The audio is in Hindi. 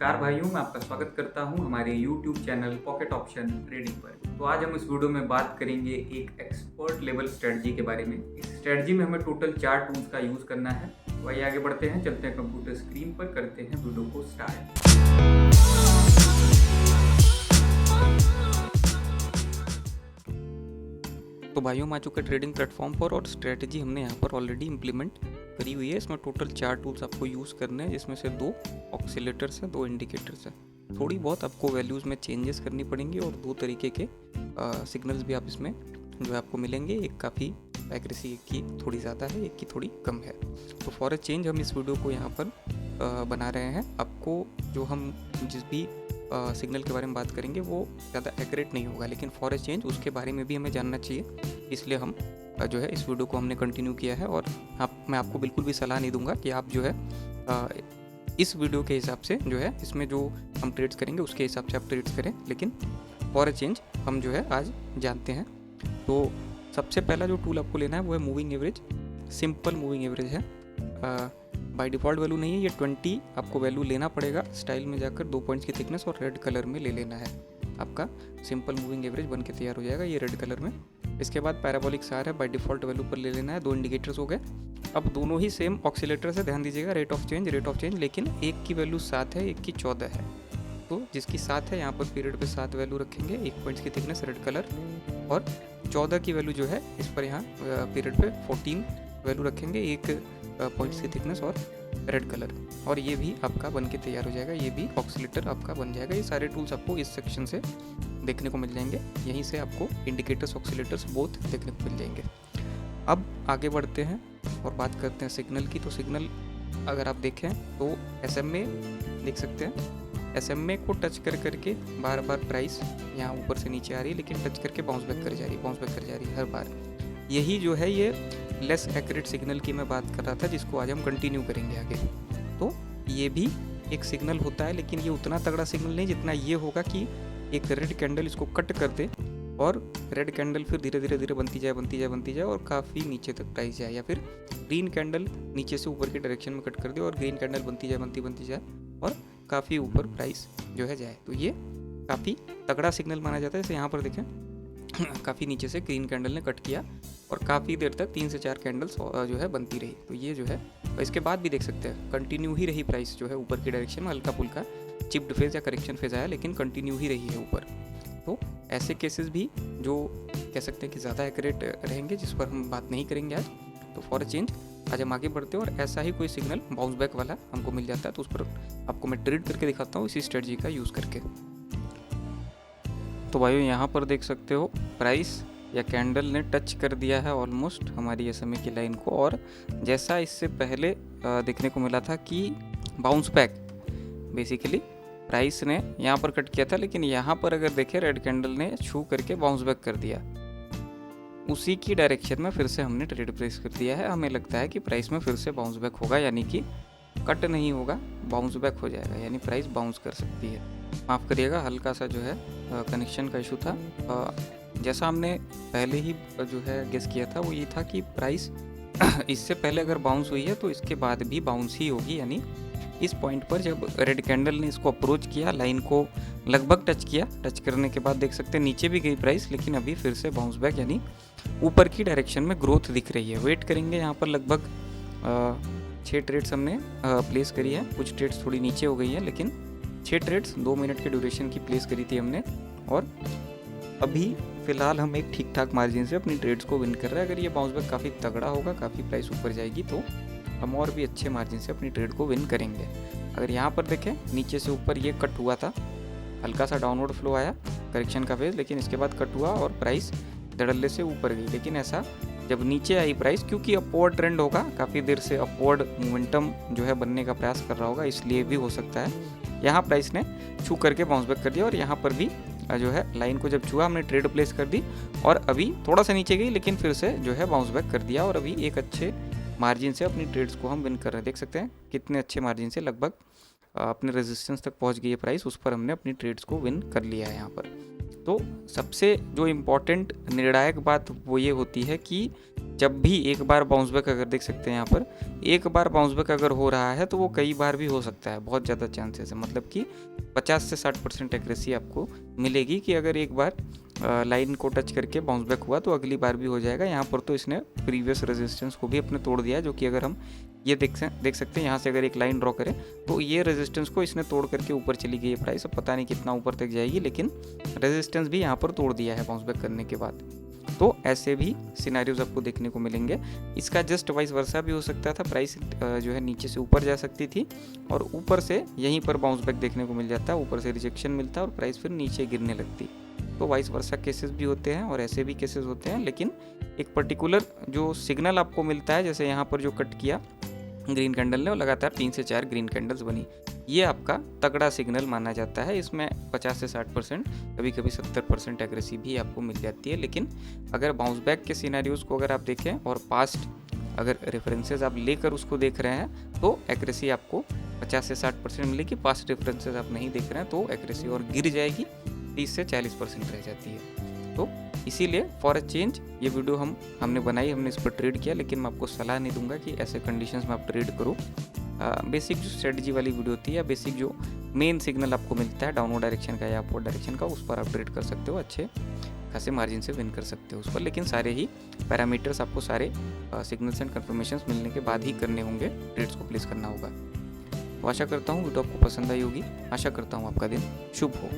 नमस्कार भाइयों, मैं आपका स्वागत करता हूं हमारे YouTube channel pocket option trading पर। तो आज हम इस वीडियो में बात करेंगे एक एक्सपर्ट लेवल स्ट्रेटजी के बारे में। इस स्ट्रेटजी में हमें टोटल 4 टूल्स का यूज़ करना है। तो आइए आगे बढ़ते हैं, चलते हैं कंप्यूटर स्क्रीन पर, करते हैं वीडियो को स्टार्ट। तो भाइयों, हम आ चुके ट्रेडिंग प्लेटफॉर्म पर और स्ट्रेटजी हमने यहाँ पर ऑलरेडी इम्प्लीमेंट करी हुई है। इसमें टोटल 4 टूल्स आपको यूज़ करने हैं, जिसमें से 2 ऑक्सीलेटर्स हैं, 2 इंडिकेटर्स हैं। थोड़ी बहुत आपको वैल्यूज़ में चेंजेस करनी पड़ेंगी और 2 तरीके के सिग्नल्स भी आप इसमें जो है आपको मिलेंगे। एक काफ़ी एक्यूरेसी, एक की थोड़ी ज़्यादा है, एक की थोड़ी कम है। तो फॉर अ चेंज हम इस वीडियो को यहाँ पर बना रहे हैं। आपको जो हम जिस भी सिग्नल के बारे में बात करेंगे वो ज़्यादा एक्यूरेट नहीं होगा, लेकिन फॉर ए चेंज उसके बारे में भी हमें जानना चाहिए। इसलिए हम जो है इस वीडियो को हमने कंटिन्यू किया है। और मैं आपको बिल्कुल भी सलाह नहीं दूंगा कि आप जो है इस वीडियो के हिसाब से जो है इसमें जो हम ट्रेड्स करेंगे उसके हिसाब से आप ट्रेड्स करें, लेकिन फॉर ए चेंज हम जो है आज जानते हैं। तो सबसे पहला जो टूल आपको लेना है वो है moving average. Simple moving average है, बाय डिफ़ॉल्ट वैल्यू नहीं है, ये 20 आपको वैल्यू लेना पड़ेगा। स्टाइल में जाकर 2 पॉइंट्स की थिकनेस और रेड कलर में ले लेना है। आपका सिंपल मूविंग एवरेज बन के तैयार हो जाएगा ये रेड कलर में। इसके बाद पैराबोलिक सार है, बाय डिफ़ॉल्ट वैल्यू पर ले लेना है। 2 इंडिकेटर्स हो गए। अब दोनों ही सेम ऑक्सीलेटर से, ध्यान दीजिएगा, रेट ऑफ चेंज, लेकिन एक की वैल्यू 7 है, एक की 14 है। तो जिसकी 7 है यहाँ पर पीरियड पे 7 वैल्यू रखेंगे, 1 पॉइंट्स की थिकनेस रेड कलर, और 14 की वैल्यू जो है इस पर यहाँ पीरियड पे 14 वैल्यू रखेंगे, 1 पॉइंट्स की थिकनेस और रेड कलर। और ये भी आपका बन के तैयार हो जाएगा, ये भी ऑक्सीलेटर आपका बन जाएगा। ये सारे टूल्स आपको इस सेक्शन से देखने को मिल जाएंगे। यहीं से आपको इंडिकेटर्स, ऑक्सीलेटर्स बोथ देखने को मिल जाएंगे। अब आगे बढ़ते हैं और बात करते हैं सिग्नल की। तो सिग्नल अगर आप देखें तो SMA देख सकते हैं। SMA को टच करके बार बार प्राइस यहाँ ऊपर से नीचे आ रही है, लेकिन टच करके बाउंस बैक कर जा रही है हर बार। यही जो है ये लेस एक्यूरेट सिग्नल की मैं बात कर रहा था, जिसको आज हम कंटिन्यू करेंगे आगे। तो ये भी एक सिग्नल होता है, लेकिन ये उतना तगड़ा सिग्नल नहीं जितना ये होगा कि एक रेड कैंडल इसको कट कर दे और रेड कैंडल फिर धीरे धीरे बनती जाए और काफ़ी नीचे तक प्राइस जाए, या फिर ग्रीन कैंडल नीचे से ऊपर की डायरेक्शन में कट कर दे और ग्रीन कैंडल बनती जाए और काफ़ी ऊपर प्राइस जो है जाए। तो ये काफ़ी तगड़ा सिग्नल माना जाता है। जैसे यहाँ पर देखें, काफ़ी नीचे से ग्रीन कैंडल ने कट किया और काफ़ी देर तक 3 से 4 कैंडल्स जो है बनती रही। तो ये जो है, और इसके बाद भी देख सकते हैं कंटिन्यू ही रही प्राइस जो है ऊपर की डायरेक्शन में। हल्का फुल्का चिप्ड फेज या करेक्शन फेज आया, लेकिन कंटिन्यू ही रही है ऊपर। तो ऐसे केसेस भी जो कह सकते हैं कि ज़्यादा एक्यूरेट रहेंगे, जिस पर हम बात नहीं करेंगे आज। तो फॉर अ चेंज आज हम आगे बढ़ते हैं और ऐसा ही कोई सिग्नल बाउंस बैक वाला हमको मिल जाता है, तो उस पर आपको मैं ट्रेड करके दिखाता हूँ इसी स्ट्रेटजी का यूज़ करके। तो भाइयों, यहाँ पर देख सकते हो प्राइस या कैंडल ने टच कर दिया है ऑलमोस्ट हमारी SMA की लाइन को, और जैसा इससे पहले देखने को मिला था कि बाउंस बैक बेसिकली प्राइस ने यहाँ पर कट किया था, लेकिन यहाँ पर अगर देखें रेड कैंडल ने छू करके बाउंस बैक कर दिया। उसी की डायरेक्शन में फिर से हमने ट्रेड प्लेस कर दिया है। हमें लगता है कि प्राइस में फिर से बाउंस बैक होगा, यानी कि कट नहीं होगा, बाउंस बैक हो जाएगा, यानी प्राइस बाउंस कर सकती है। माफ़ करिएगा, हल्का सा जो है कनेक्शन का इशू था। जैसा हमने पहले ही जो है गेस किया था वो ये था कि प्राइस इससे पहले अगर बाउंस हुई है तो इसके बाद भी बाउंस ही होगी। यानी इस पॉइंट पर जब रेड कैंडल ने इसको अप्रोच किया, लाइन को लगभग टच किया, टच करने के बाद देख सकते हैं नीचे भी गई प्राइस, लेकिन अभी फिर से बाउंस बैक यानी ऊपर की डायरेक्शन में ग्रोथ दिख रही है। वेट करेंगे। यहाँ पर लगभग 6 ट्रेड्स हमने प्लेस करी है। कुछ ट्रेड्स थोड़ी नीचे हो गई है, लेकिन 6 ट्रेड्स 2 मिनट के ड्यूरेशन की प्लेस करी थी हमने, और अभी फ़िलहाल हम एक ठीक ठाक मार्जिन से अपनी ट्रेड्स को विन कर रहे हैं। अगर ये बाउंस बैक काफ़ी तगड़ा होगा, काफ़ी प्राइस ऊपर जाएगी, तो हम और भी अच्छे मार्जिन से अपनी ट्रेड को विन करेंगे। अगर यहाँ पर देखें, नीचे से ऊपर ये कट हुआ था, हल्का सा डाउनवर्ड फ्लो आया करेक्शन का फेज, लेकिन इसके बाद कट हुआ और प्राइस धड़ल्ले से ऊपर गई। लेकिन ऐसा जब नीचे आई प्राइस, क्योंकि अपवर्ड ट्रेंड होगा, काफ़ी देर से अपवर्ड मोमेंटम जो है बनने का प्रयास कर रहा होगा, इसलिए भी हो सकता है यहाँ प्राइस ने छू करके बाउंस बैक कर दिया। और यहाँ पर भी जो है लाइन को जब छुआ हमने ट्रेड प्लेस कर दी, और अभी थोड़ा सा नीचे गई, लेकिन फिर से जो है बाउंस बैक कर दिया, और अभी एक अच्छे मार्जिन से अपनी ट्रेड्स को हम विन कर रहे हैं। देख सकते हैं कितने अच्छे मार्जिन से, लगभग अपने रेजिस्टेंस तक पहुंच गई है प्राइस, उस पर हमने अपनी ट्रेड्स को विन कर लिया है यहाँ पर। तो सबसे जो इम्पोर्टेंट निर्णायक बात वो ये होती है कि जब भी एक बार बाउंस बैक अगर देख सकते हैं यहाँ पर, एक बार बाउंस बैक अगर हो रहा है तो वो कई बार भी हो सकता है, बहुत ज़्यादा चांसेस है। मतलब कि 50 से 60% एक्यूरेसी आपको मिलेगी कि अगर एक बार लाइन को टच करके बाउंस बैक हुआ तो अगली बार भी हो जाएगा। यहाँ पर तो इसने प्रीवियस रेजिस्टेंस को भी अपने तोड़ दिया है, जो कि अगर हम ये देख सकते हैं यहाँ से अगर एक लाइन ड्रॉ करें तो ये रेजिस्टेंस को इसने तोड़ करके ऊपर चली गई है प्राइस। अब पता नहीं कितना ऊपर तक जाएगी, लेकिन रेजिस्टेंस भी यहाँ पर तोड़ दिया है बाउंस बैक करने के बाद। तो ऐसे भी सिनेरियोज आपको देखने को मिलेंगे। इसका जस्ट वाइस वर्सा भी हो सकता था, प्राइस जो है नीचे से ऊपर जा सकती थी और ऊपर से यहीं पर बाउंस बैक देखने को मिल जाता, ऊपर से रिजेक्शन मिलता और प्राइस फिर नीचे गिरने लगती। तो वाइस वर्सा केसेस भी होते हैं और ऐसे भी केसेस होते हैं, लेकिन एक पर्टिकुलर जो सिग्नल आपको मिलता है, जैसे यहाँ पर जो कट किया ग्रीन कैंडल ने और लगातार 3 से 4 ग्रीन कैंडल्स बनी, ये आपका तगड़ा सिग्नल माना जाता है। इसमें 50 से 60%, कभी कभी 70% एक्यूरेसी भी आपको मिल जाती है। लेकिन अगर बाउंस बैक के सिनेरियोज को अगर आप देखें और पास्ट अगर रेफरेंसेस आप लेकर उसको देख रहे हैं तो एक्यूरेसी आपको 50 से 60% मिलेगी। पास्ट रेफरेंसेस आप नहीं देख रहे हैं तो एक्यूरेसी और गिर जाएगी, 30 से 40% रह जाती है। तो इसीलिए फॉर अ चेंज ये वीडियो हमने बनाई, हमने इस पर ट्रेड किया, लेकिन मैं आपको सलाह नहीं दूंगा कि ऐसे कंडीशंस में आप ट्रेड करो। बेसिक जो स्ट्रेटजी वाली वीडियो होती है या बेसिक जो मेन सिग्नल आपको मिलता है डाउनवर्ड डायरेक्शन का या अपवर्ड डायरेक्शन का, उस पर आप ट्रेड कर सकते हो, अच्छे खासे मार्जिन से विन कर सकते हो उस पर। लेकिन सारे ही पैरामीटर्स आपको सारे सिग्नल्स एंड कंफर्मेशंस मिलने के बाद ही करने होंगे, ट्रेड्स को प्लेस करना होगा। तो आशा करता हूँ वीडियो आपको पसंद आई होगी, आशा करता हूँ आपका दिन शुभ हो।